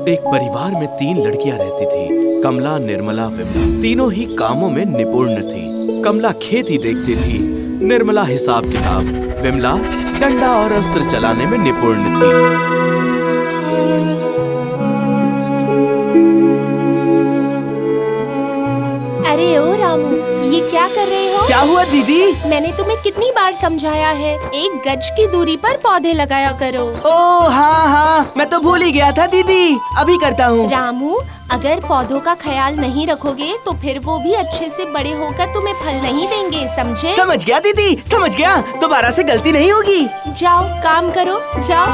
एक परिवार में 3 लड़कियां रहती थी, कमला, निर्मला, विमला। तीनों ही कामों में निपुण थी। कमला खेती देखती थी, निर्मला हिसाब किताब, विमला डंडा और अस्त्र चलाने में निपुण थी। अरे ओ रामू, ये क्या कर रहे हो? क्या हुआ दीदी? मैंने तुम्हें कितनी बार समझाया है, 1 गज की दूरी पर पौधे लगाया करो। ओह हाँ, मैं तो भूल ही गया था दीदी, अभी करता हूँ। रामू, अगर पौधों का ख्याल नहीं रखोगे तो फिर वो भी अच्छे से बड़े होकर तुम्हें फल नहीं देंगे, समझे? समझ गया दीदी, समझ गया। दोबारा से गलती नहीं होगी। जाओ काम करो, जाओ।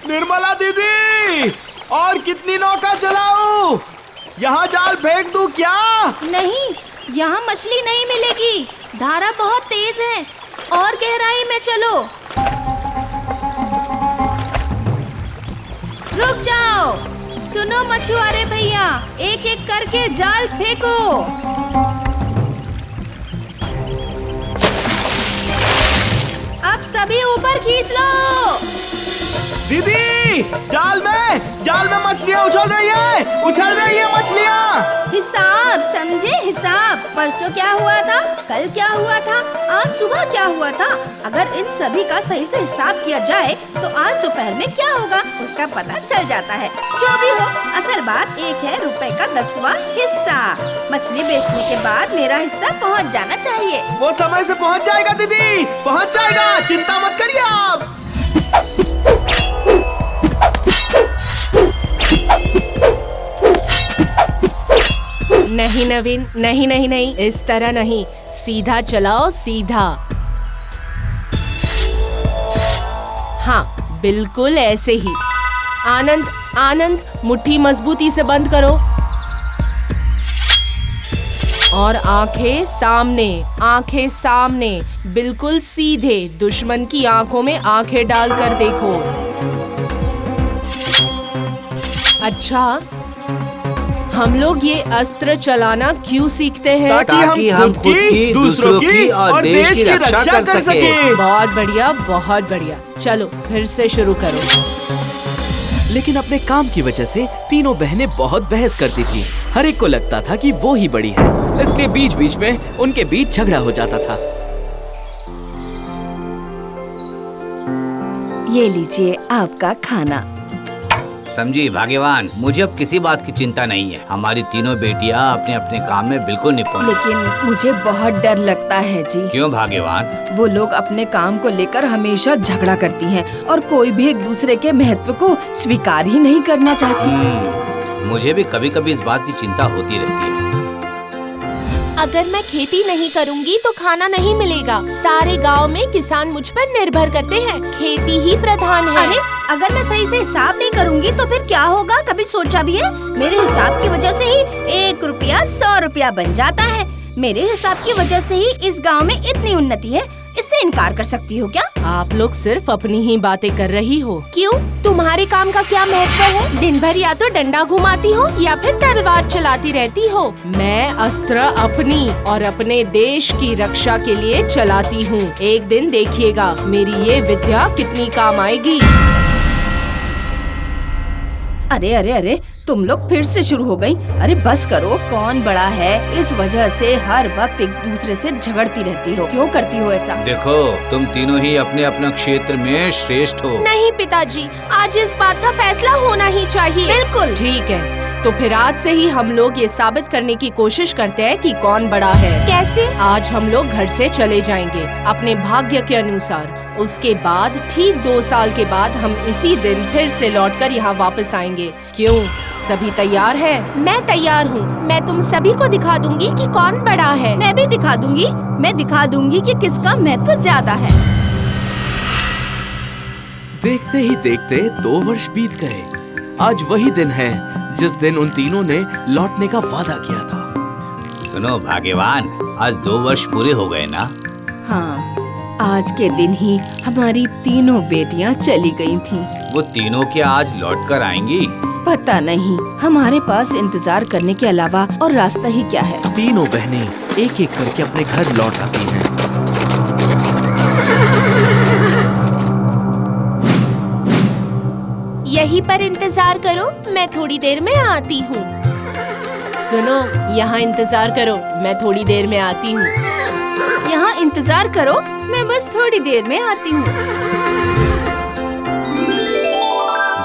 निर्मला दीदी, और कितनी नौका चलाऊं? यहाँ जाल फेंक दूं क्या? नहीं, यहाँ मछली नहीं मिलेगी। धारा बहुत तेज है, और गहराई में चलो। रुक जाओ। सुनो मछुआरे भैया, एक एक करके जाल फेंको। अब सभी ऊपर खींच लो। दीदी, जाल में मछलियाँ उछल रही है मछलियाँ। हिसाब समझे, हिसाब। परसों क्या हुआ था, कल क्या हुआ था, आज सुबह क्या हुआ था। अगर इन सभी का सही से हिसाब किया जाए तो आज दोपहर में क्या होगा उसका पता चल जाता है। जो भी हो, असल बात एक है रुपए का 10वां हिस्सा। मछली बेचने के बाद मेरा हिस्सा पहुंच जाना चाहिए। वो समय से पहुंच जाएगा दीदी, पहुंच जाएगा, चिंता मत करिए आप। नहीं नवीन, नहीं, इस तरह नहीं, सीधा चलाओ, सीधा। हाँ, बिल्कुल ऐसे ही। आनंद, मुट्ठी मजबूती से बंद करो और आंखें सामने, बिल्कुल सीधे। दुश्मन की आंखों में आंखें डालकर देखो। अच्छा, हम लोग ये अस्त्र चलाना क्यों सीखते हैं? ताकि हम खुद की, दूसरों की और देश की रक्षा कर सके। बहुत बढ़िया। चलो फिर से शुरू करो। लेकिन अपने काम की वजह से तीनों बहनें बहुत बहस करती थी। हर एक को लगता था कि वो ही बड़ी है, इसलिए बीच बीच में उनके बीच झगड़ा हो जाता था। ये लीजिए आपका खाना। समझी भाग्यवान, मुझे अब किसी बात की चिंता नहीं है। हमारी तीनों बेटियां अपने अपने काम में बिल्कुल निपुण। लेकिन मुझे बहुत डर लगता है जी। क्यों भाग्यवान? वो लोग अपने काम को लेकर हमेशा झगड़ा करती हैं और कोई भी एक दूसरे के महत्व को स्वीकार ही नहीं करना चाहती। मुझे भी कभी कभी इस बात की चिंता होती रहती है। अगर मैं खेती नहीं करूंगी तो खाना नहीं मिलेगा। सारे गांव में किसान मुझ पर निर्भर करते हैं, खेती ही प्रधान है। अरे, अगर मैं सही से हिसाब नहीं करूंगी तो फिर क्या होगा, कभी सोचा भी है? मेरे हिसाब की वजह से ही 1 रुपया 100 रुपया बन जाता है। मेरे हिसाब की वजह से ही इस गांव में इतनी उन्नति है। इससे इनकार कर सकती हो क्या? आप लोग सिर्फ अपनी ही बातें कर रही हो। क्यों? तुम्हारे काम का क्या महत्व है? दिन भर या तो डंडा घुमाती हो या फिर तलवार चलाती रहती हो। मैं अस्त्र अपनी और अपने देश की रक्षा के लिए चलाती हूँ। एक दिन देखिएगा मेरी ये विद्या कितनी काम आएगी। अरे, तुम लोग फिर से शुरू हो गई। अरे बस करो, कौन बड़ा है, इस वजह से हर वक्त एक दूसरे से झगड़ती रहती हो। क्यों करती हो ऐसा? देखो, तुम तीनों ही अपने अपने क्षेत्र में श्रेष्ठ हो। नहीं पिताजी, आज इस बात का फैसला होना ही चाहिए। बिल्कुल ठीक है, तो फिर आज से ही हम लोग ये साबित करने की कोशिश करते हैं कि कौन बड़ा है। कैसे? आज हम लोग घर से चले जाएंगे अपने भाग्य के अनुसार। उसके बाद ठीक 2 साल के बाद हम इसी दिन फिर से लौटकर यहाँ वापस आएंगे। क्यों? सभी तैयार है? मैं तैयार हूँ। मैं तुम सभी को दिखा दूंगी कि कौन बड़ा है। मैं भी दिखा दूंगी। मैं दिखा दूंगी कि किसका महत्व ज्यादा है। देखते ही देखते 2 वर्ष बीत गए। आज वही दिन है जिस दिन उन तीनों ने लौटने का वादा किया था। सुनो भाग्यवान, आज 2 वर्ष पूरे हो गए ना? हाँ, आज के दिन ही हमारी तीनों बेटियां चली गई थीं। वो तीनों क्या आज लौट कर आएंगी? पता नहीं हमारे पास इंतजार करने के अलावा और रास्ता ही क्या है। तीनों बहनें एक एक करके अपने घर लौट आती हैं। यहीं पर इंतजार करो, मैं थोड़ी देर में आती हूँ। सुनो, यहाँ इंतजार करो, मैं थोड़ी देर में आती हूँ। यहाँ इंतजार करो, मैं बस थोड़ी देर में आती हूँ।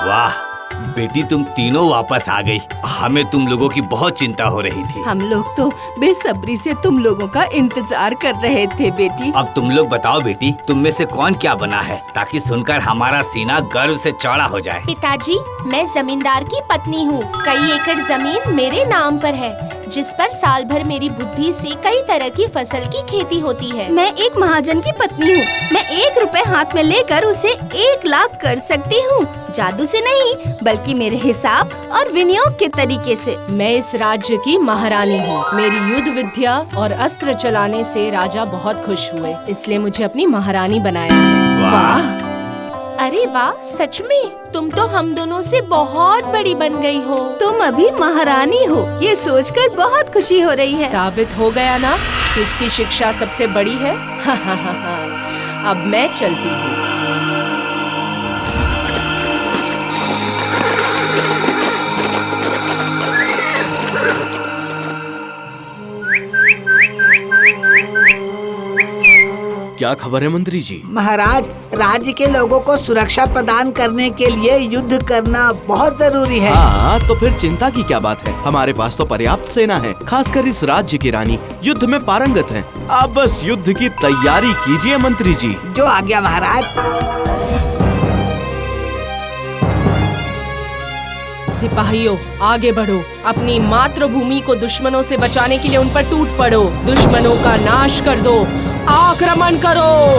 वाह बेटी, तुम तीनों वापस आ गई। हमें तुम लोगों की बहुत चिंता हो रही थी। हम लोग तो बेसब्री से तुम लोगों का इंतजार कर रहे थे बेटी। अब तुम लोग बताओ बेटी, तुम में से कौन क्या बना है, ताकि सुनकर हमारा सीना गर्व से चौड़ा हो जाए। पिताजी, मैं जमींदार की पत्नी हूँ। कई एकड़ जमीन मेरे नाम पर है, जिस पर साल भर मेरी बुद्धि से कई तरह की फसल की खेती होती है। मैं एक महाजन की पत्नी हूँ। मैं 1 रुपए हाथ में लेकर उसे 1 लाख कर सकती हूँ। जादू से नहीं, बल्कि मेरे हिसाब और विनियोग के तरीके से। मैं इस राज्य की महारानी हूँ। मेरी युद्ध विद्या और अस्त्र चलाने से राजा बहुत खुश हुए, इसलिए मुझे अपनी महारानी बनाया है। वाह अरे वाह, सच में तुम तो हम दोनों से बहुत बड़ी बन गई हो। तुम अभी महारानी हो, ये सोचकर बहुत खुशी हो रही है। साबित हो गया ना किसकी शिक्षा सबसे बड़ी है। अब मैं चलती हूँ। क्या खबर है मंत्री जी? महाराज, राज्य के लोगों को सुरक्षा प्रदान करने के लिए युद्ध करना बहुत जरूरी है। हाँ, तो फिर चिंता की क्या बात है? हमारे पास तो पर्याप्त सेना है। खासकर इस राज्य की रानी युद्ध में पारंगत है। आप बस युद्ध की तैयारी कीजिए मंत्री जी। जो आज्ञा महाराज। सिपाहियों, आगे बढ़ो। अपनी मातृभूमि को दुश्मनों से बचाने के लिए उन पर टूट पड़ो। दुश्मनों का नाश कर दो। आक्रमण करो।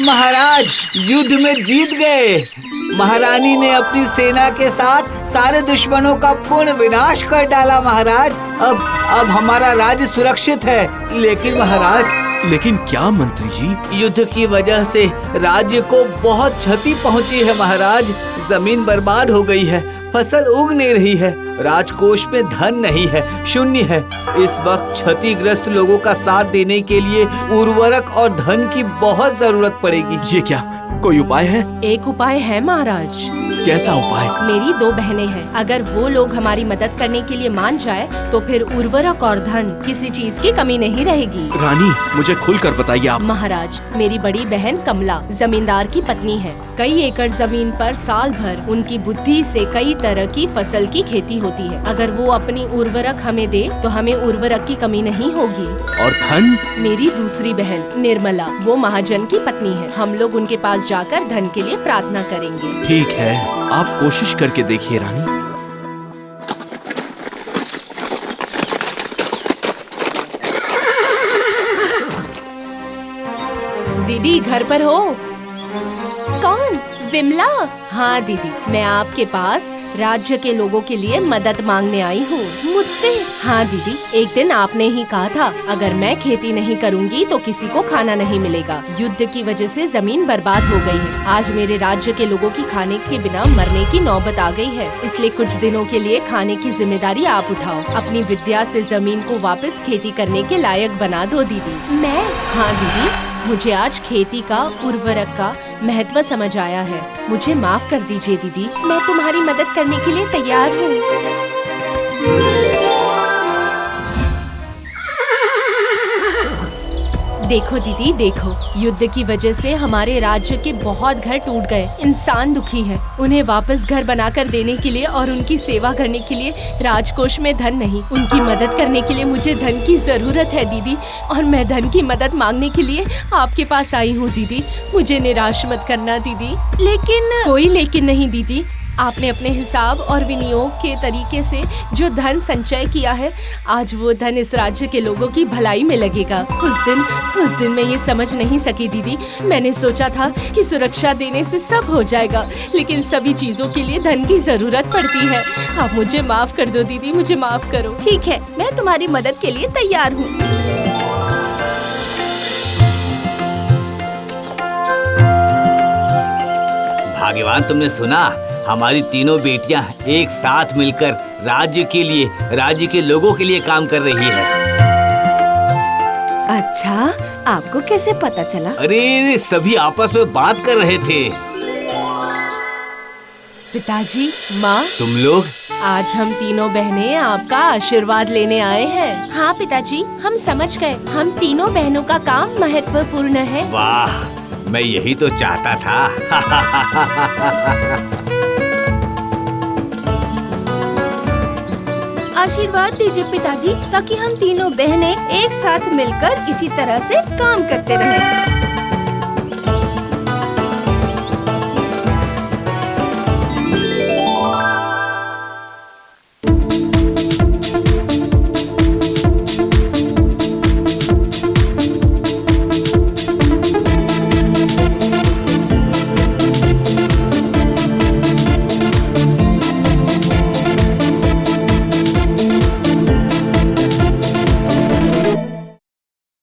महाराज, युद्ध में जीत गए। महारानी ने अपनी सेना के साथ सारे दुश्मनों का पूर्ण विनाश कर डाला। महाराज, अब हमारा राज्य सुरक्षित है। लेकिन महाराज। लेकिन क्या मंत्री जी? युद्ध की वजह से राज्य को बहुत क्षति पहुंची है महाराज। जमीन बर्बाद हो गई है, फसल उग नहीं रही है, राजकोष में धन नहीं है, शून्य है। इस वक्त क्षतिग्रस्त लोगों का साथ देने के लिए उर्वरक और धन की बहुत जरूरत पड़ेगी। ये क्या कोई उपाय है? एक उपाय है महाराज। कैसा उपाय? मेरी 2 बहनें हैं। अगर वो लोग हमारी मदद करने के लिए मान जाए तो फिर उर्वरक और धन किसी चीज की कमी नहीं रहेगी। रानी, मुझे खुलकर बताइए आप। महाराज, मेरी बड़ी बहन कमला जमींदार की पत्नी है। कई एकड़ जमीन पर साल भर उनकी बुद्धि से कई तरह की फसल की खेती होती है। अगर वो अपनी उर्वरक हमें दे तो हमें उर्वरक की कमी नहीं होगी। और धन? मेरी दूसरी बहन निर्मला, वो महाजन की पत्नी है। हम लोग उनके पास जाकर धन के लिए प्रार्थना करेंगे। ठीक है, आप कोशिश करके देखिए रानी। दीदी, घर पर हो? कौन? विमला? हाँ दीदी, मैं आपके पास राज्य के लोगों के लिए मदद मांगने आई हूँ। मुझसे? हाँ दीदी, एक दिन आपने ही कहा था अगर मैं खेती नहीं करूँगी तो किसी को खाना नहीं मिलेगा। युद्ध की वजह से जमीन बर्बाद हो गई है। आज मेरे राज्य के लोगों की खाने के बिना मरने की नौबत आ गई है, इसलिए कुछ दिनों के लिए खाने की जिम्मेदारी आप उठाओ। अपनी विद्या से जमीन को वापस खेती करने के लायक बना दो दीदी। मैं? हाँ दीदी, मुझे आज खेती का, उर्वरक का महत्व समझ आया है। मुझे माफ कर दीजिए दीदी, मैं तुम्हारी मदद करने के लिए तैयार हूँ। देखो दीदी, देखो, युद्ध की वजह से हमारे राज्य के बहुत घर टूट गए। इंसान दुखी है। उन्हें वापस घर बनाकर देने के लिए और उनकी सेवा करने के लिए राजकोष में धन नहीं। उनकी मदद करने के लिए मुझे धन की जरूरत है दीदी, और मैं धन की मदद मांगने के लिए आपके पास आई हूँ दीदी। मुझे निराश मत करना दीदी। लेकिन? कोई लेकिन नहीं दीदी। आपने अपने हिसाब और विनियोग के तरीके से जो धन संचय किया है, आज वो धन इस राज्य के लोगों की भलाई में लगेगा। उस दिन मैं ये समझ नहीं सकी दीदी। मैंने सोचा था कि सुरक्षा देने से सब हो जाएगा, लेकिन सभी चीजों के लिए धन की जरूरत पड़ती है। आप मुझे माफ कर दो दीदी, मुझे माफ करो। ठीक है, मैं तुम्हारी मदद के लिए तैयार हूँ। भाग्यवान, तुमने सुना? हमारी तीनों बेटियां एक साथ मिलकर राज्य के लिए, राज्य के लोगों के लिए काम कर रही है। अच्छा, आपको कैसे पता चला? अरे सभी आपस में बात कर रहे थे। पिताजी, माँ, तुम लोग? आज हम तीनों बहनें आपका आशीर्वाद लेने आए हैं। हाँ पिताजी, हम समझ गए। हम तीनों बहनों का काम महत्वपूर्ण है। वाह, मैं यही तो चाहता था। आशीर्वाद दीजिए पिताजी, ताकि हम तीनों बहनें एक साथ मिलकर इसी तरह से काम करते रहें।